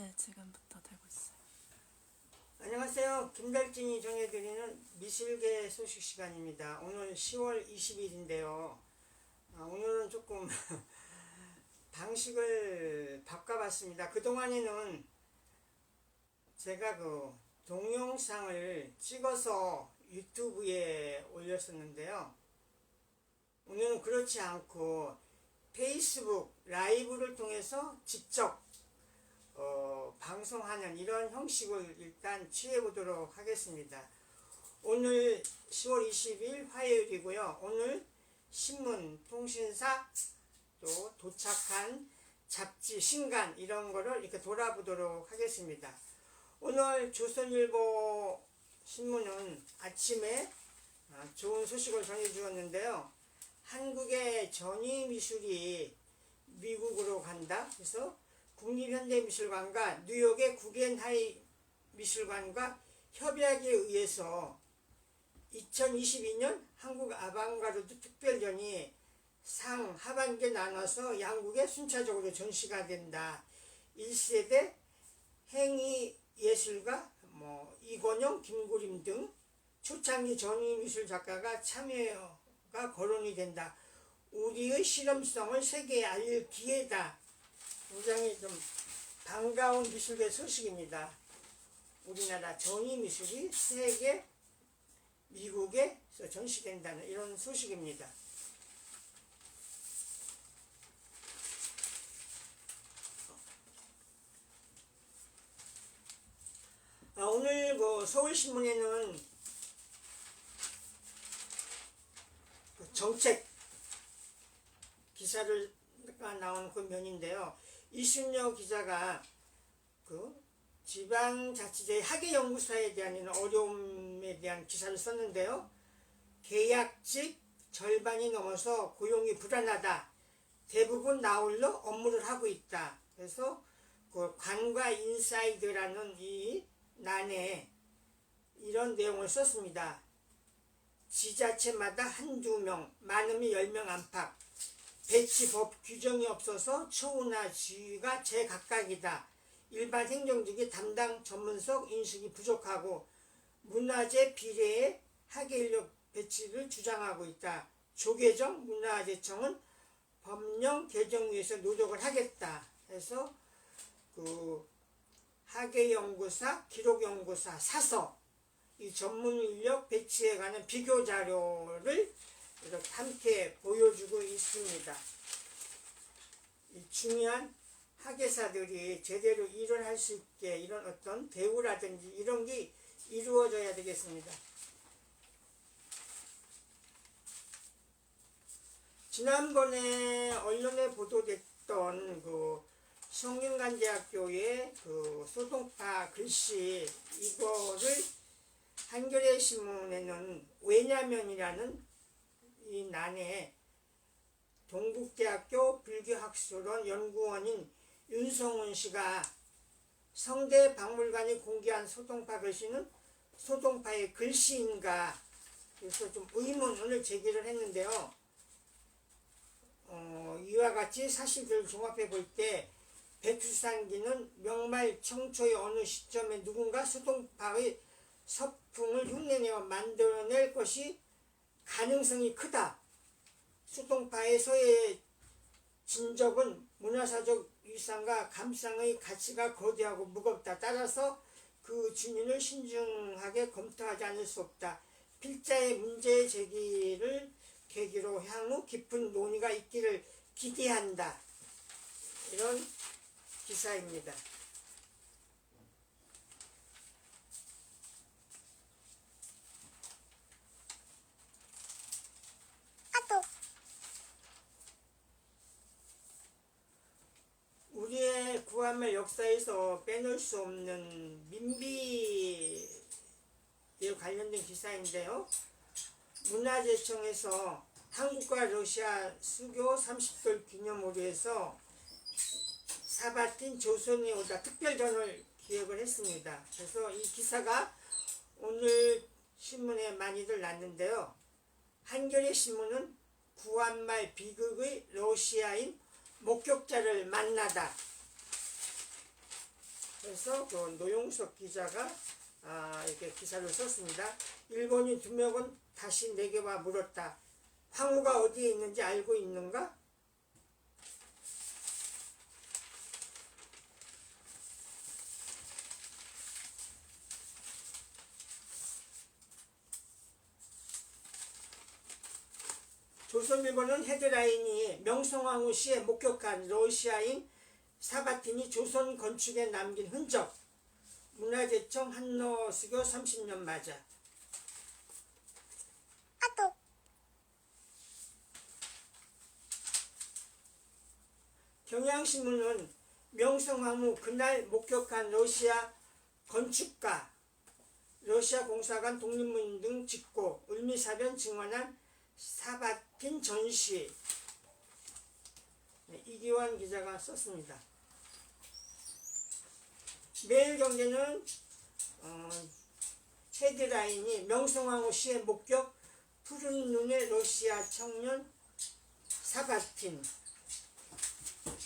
네, 지금부터 되고 있어요. 안녕하세요. 김달진이 전해드리는 미술계 소식 시간입니다. 오늘 10월 20일인데요. 오늘은 조금 방식을 바꿔봤습니다. 그동안에는 제가 그 동영상을 찍어서 유튜브에 올렸었는데요. 오늘은 그렇지 않고 페이스북 라이브를 통해서 직접 방송하는 이런 형식을 일단 취해보도록 하겠습니다. 오늘 10월 20일 화요일이고요. 오늘 신문, 통신사, 또 도착한 잡지, 신간 이런 거를 이렇게 돌아보도록 하겠습니다. 오늘 조선일보 신문은 아침에 좋은 소식을 전해주었는데요. 한국의 전위미술이 미국으로 간다. 그래서 국립현대미술관과 뉴욕의 구겐하임 미술관과 협약에 의해서 2022년 한국 아방가르드 특별전이 상 하반기에 나눠서 양국에 순차적으로 전시가 된다. 1세대 행위예술가 이권영, 김구림 등 초창기 전위미술 작가가 참여가 거론이 된다. 우리의 실험성을 세계에 알릴 기회다. 굉장히 좀 반가운 미술계 소식입니다. 우리나라 전위미술이 세계 미국에서 전시된다는 이런 소식입니다. 오늘 그 서울신문에는 그 정책 기사가 나온 그 면인데요. 이순여 기자가 그 지방자치제 학예연구사에 대한 이런 어려움에 대한 기사를 썼는데요. 계약직 절반이 넘어서 고용이 불안하다. 대부분 나홀로 업무를 하고 있다. 그래서 그 관과 인사이드라는 이 난에 이런 내용을 썼습니다. 지자체마다 한두 명, 많으면 10명 안팎. 배치법 규정이 없어서 처우나 지위가 제각각이다. 일반 행정직이 담당 전문석 인식이 부족하고 문화재 비례의 학예인력 배치를 주장하고 있다. 조계정 문화재청은 법령 개정 위해서 노력을 하겠다. 해서 그 학예연구사, 기록연구사, 사서 이 전문 인력 배치에 관한 비교 자료를 이렇게 함께 보여주고 있습니다. 이 중요한 학예사들이 제대로 일을 할 수 있게 이런 어떤 대우라든지 이런 게 이루어져야 되겠습니다. 지난번에 언론에 보도됐던 그 성균관대학교의 그 소동파 글씨 이거를 한겨레 신문에는 왜냐면이라는 이 난에 동국대학교 불교학술원 연구원인 윤성훈 씨가 성대 박물관이 공개한 소동파 글씨는 소동파의 글씨인가 그래서 좀 의문을 제기를 했는데요. 이와 같이 사실들을 종합해 볼 때 백수산기는 명말 청초의 어느 시점에 누군가 소동파의 서풍을 흉내내어 만들어낼 것이 가능성이 크다. 소동파에서의 진적은 문화사적 위상과 감상의 가치가 거대하고 무겁다. 따라서 그 진위를 신중하게 검토하지 않을 수 없다. 필자의 문제 제기를 계기로 향후 깊은 논의가 있기를 기대한다. 이런 기사입니다. 우리의 구한말 역사에서 빼놓을 수 없는 민비에 관련된 기사인데요. 문화재청에서 한국과 러시아 수교 30돌 기념으로 해서 사바틴 조선에 오다 특별전을 기획을 했습니다. 그래서 이 기사가 오늘 신문에 많이들 났는데요. 한겨레 신문은 구한말 비극의 러시아인 목격자를 만나다. 그래서 그 노용석 기자가 이렇게 기사를 썼습니다. 일본인 2명은 다시 내게와 물었다. 황후가 어디에 있는지 알고 있는가? 조선일보는 헤드라인이 명성황후 시에 목격한 러시아인 사바틴이 조선 건축에 남긴 흔적, 문화재청 한노수교 30년 맞아. 경향신문은 명성황후 그날 목격한 러시아 건축가, 러시아 공사관 독립문 등 짓고 을미사변 증언한 사바틴 전시, 이기환 기자가 썼습니다. 매일경제는 헤드라인이 명성황후 시의 목격 푸른 눈의 러시아 청년 사바틴,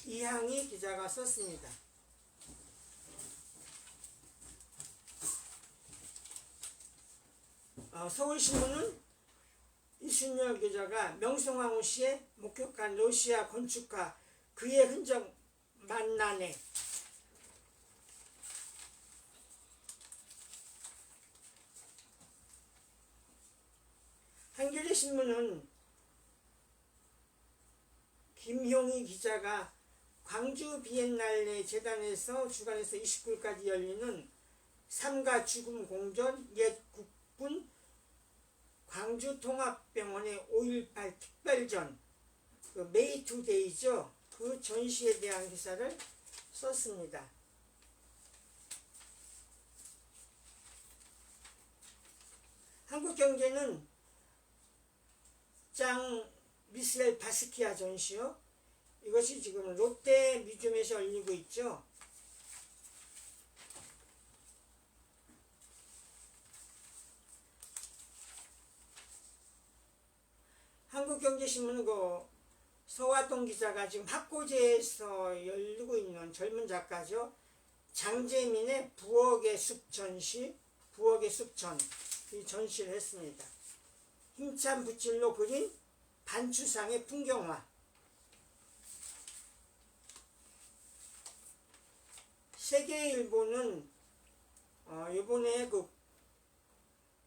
이항희 기자가 썼습니다. 서울신문은 이순열 기자가 명성황후 시에 목격한 러시아 건축가 그의 흔적 만나네. 한겨레 신문은 김형희 기자가 광주 비엔날레 재단에서 주관해서 29일까지 열리는 삼가 죽음 공전 옛 국군 광주통합병원의 5.18 특별전, 그 메이투데이죠. 그 전시에 대한 기사를 썼습니다. 한국경제는 짱 미셀 바스키아 전시요. 이것이 지금 롯데 뮤지엄에서 열리고 있죠. 한국경제신문은 그 서화동 기자가 지금 학고제에서 열리고 있는 젊은 작가죠. 장재민의 부엌의 숲 전시, 부엌의 숲전, 이 전시를 했습니다. 힘찬 붓질로 그린 반추상의 풍경화. 세계일보는 이번에 그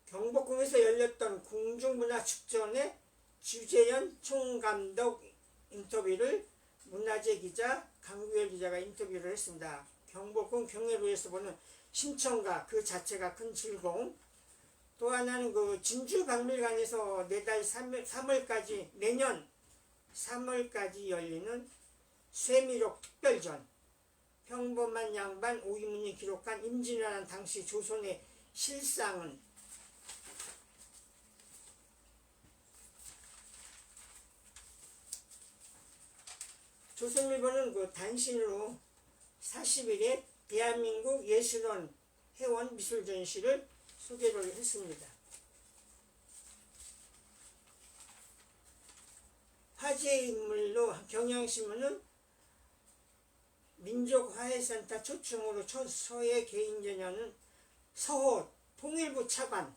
경복궁에서 열렸던 궁중문화축전의 주재현 총감독 인터뷰를 문화재 기자 강구열 기자가 인터뷰를 했습니다. 경복궁 경회로에서 보는 심청가 그 자체가 큰 즐거움. 또 하나는 그 진주박물관에서 내달 3월까지, 내년 3월까지 열리는 쇠미록 특별전, 평범한 양반 오이문이 기록한 임진왜란 당시 조선의 실상은. 조선일보는 그 단신으로 40일에 대한민국 예술원 회원 미술 전시를 소개를 했습니다. 화제의 인물로 경향신문은 민족화해센터 초청으로 서해 개인전야는 서호 통일부 차관,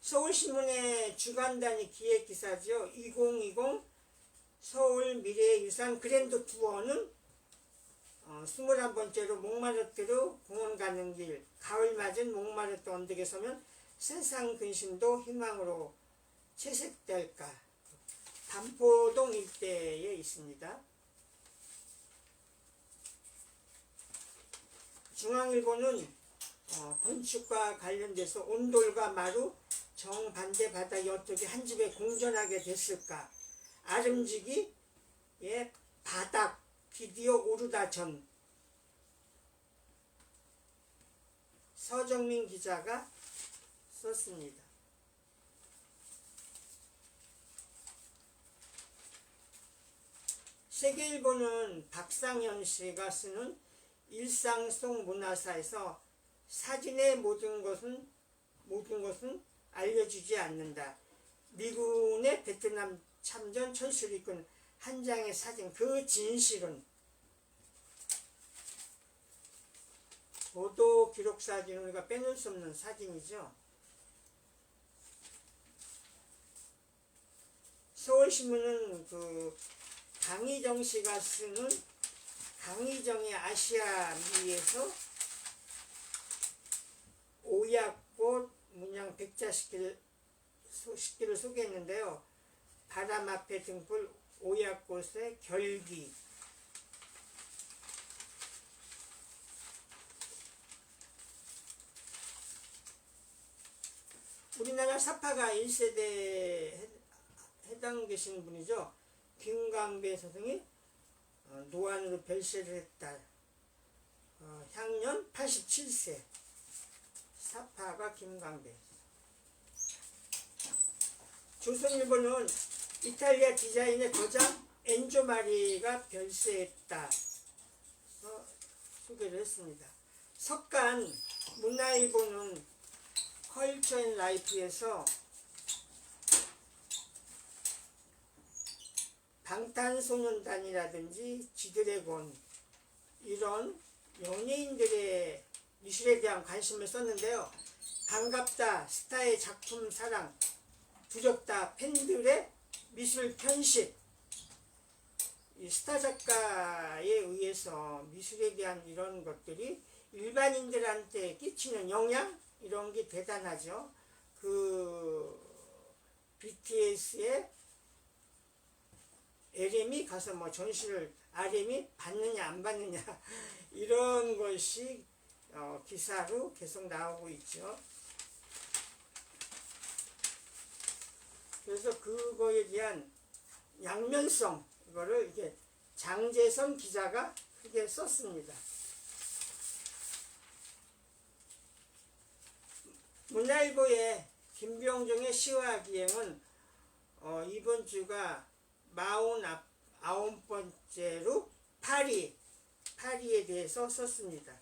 서울신문의 주간단위 기획기사죠. 2020 서울 미래유산 그랜드 투어는 21번째로 몽마르트로 공원 가는 길, 가을 맞은 몽마르트 언덕에 서면 세상 근심도 희망으로 채색될까. 반포동 일대에 있습니다. 중앙일보는 건축과 관련돼서 온돌과 마루 정반대 바닥이 어떻게 한 집에 공존하게 됐을까. 아름지기 바닥 비디오 오르다 전, 서정민 기자가 썼습니다. 세계일보는 박상현 씨가 쓰는 일상 속 문화사에서 사진의 모든 것은 알려주지 않는다. 미군의 베트남 참전 철수를 이끈 한 장의 사진, 그 진실은 보도 기록 사진은 우리가 빼놓을 수 없는 사진이죠. 서울신문은 그 강희정 씨가 쓰는 강희정의 아시아미에서 오약꽃 문양 백자식기를 소개했는데요. 바람 앞에 등불 오약꽃의 결기. 우리나라 사파가 1세대에 해당되시는 분이죠. 김광배 선생이 노안으로 별세를 했다. 향년 87세. 사파가 김광배. 조선일보는 이탈리아 디자인의 거장 엔조 마리가 별세했다. 소개를 했습니다. 석간 문화일보는 컬처 앤 라이프에서 방탄소년단이라든지 지드래곤 이런 연예인들의 미술에 대한 관심을 썼는데요. 반갑다, 스타의 작품 사랑, 두렵다, 팬들의 미술 편식. 이 스타 작가에 의해서 미술에 대한 이런 것들이 일반인들한테 끼치는 영향, 이런 게 대단하죠. 그 BTS의 LM이 가서 뭐 전시를 RM이 받느냐 안 받느냐 이런 것이 기사로 계속 나오고 있죠. 그래서 그거에 대한 양면성, 이거를 이게 장재선 기자가 크게 썼습니다. 문화일보의 김병정의 시와 기행은 이번 주가 49번째로 파리에 대해서 썼습니다.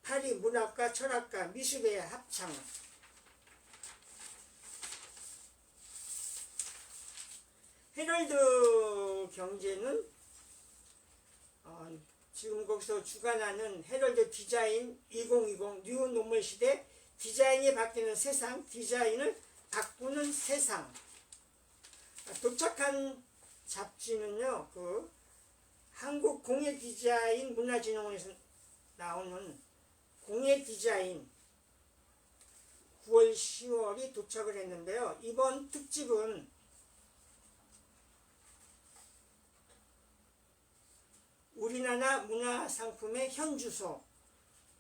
파리 문학과 철학과 미술의 합창. 헤럴드 경제는 지금 거기서 주관하는 헤럴드 디자인 2020 뉴 노멀 시대, 디자인이 바뀌는 세상, 디자인을 바꾸는 세상. 도착한 잡지는요, 그 한국공예디자인 문화진흥원에서 나오는 공예디자인 9월 10월이 도착을 했는데요. 이번 특집은 우리나라 문화상품의 현주소,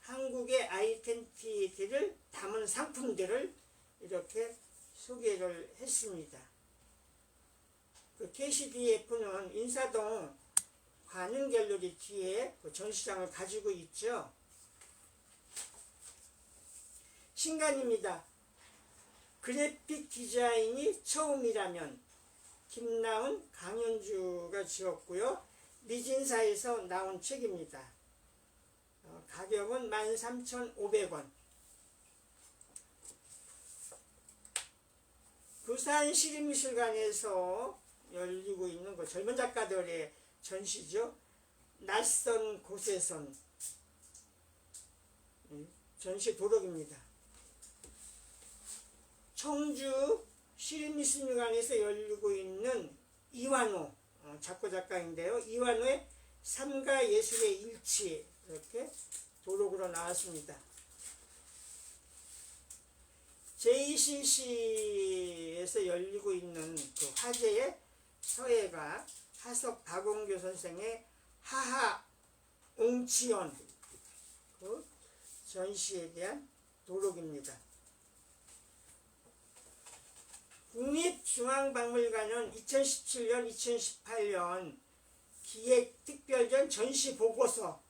한국의 아이덴티티를 담은 상품들을 이렇게 소개를 했습니다. 그 KCDF는 인사동 관흥갤러리 뒤에 그 전시장을 가지고 있죠. 신간입니다. 그래픽 디자인이 처음이라면, 김나은, 강현주가 지었고요. 미진사에서 나온 책입니다. 가격은 13,500원. 부산시립미술관에서 열리고 있는 그 젊은 작가들의 전시죠. 낯선 곳에선 전시 도록입니다. 청주 시립미술관에서 열리고 있는 이완호 작고 작가인데요. 이완호의 삶과 예술의 일치, 이렇게 도록으로 나왔습니다. JCC에서 열리고 있는 그 화제의 서예가 하석 박원교 선생의 하하 옹치연, 그 전시에 대한 도록입니다. 국립중앙박물관은 2017년, 2018년 기획특별전 전시 보고서,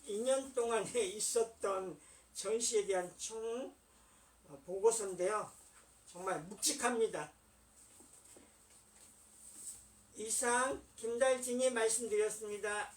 2년 동안에 있었던 전시에 대한 총 보고서인데요. 정말 묵직합니다. 이상 김달진이 말씀드렸습니다.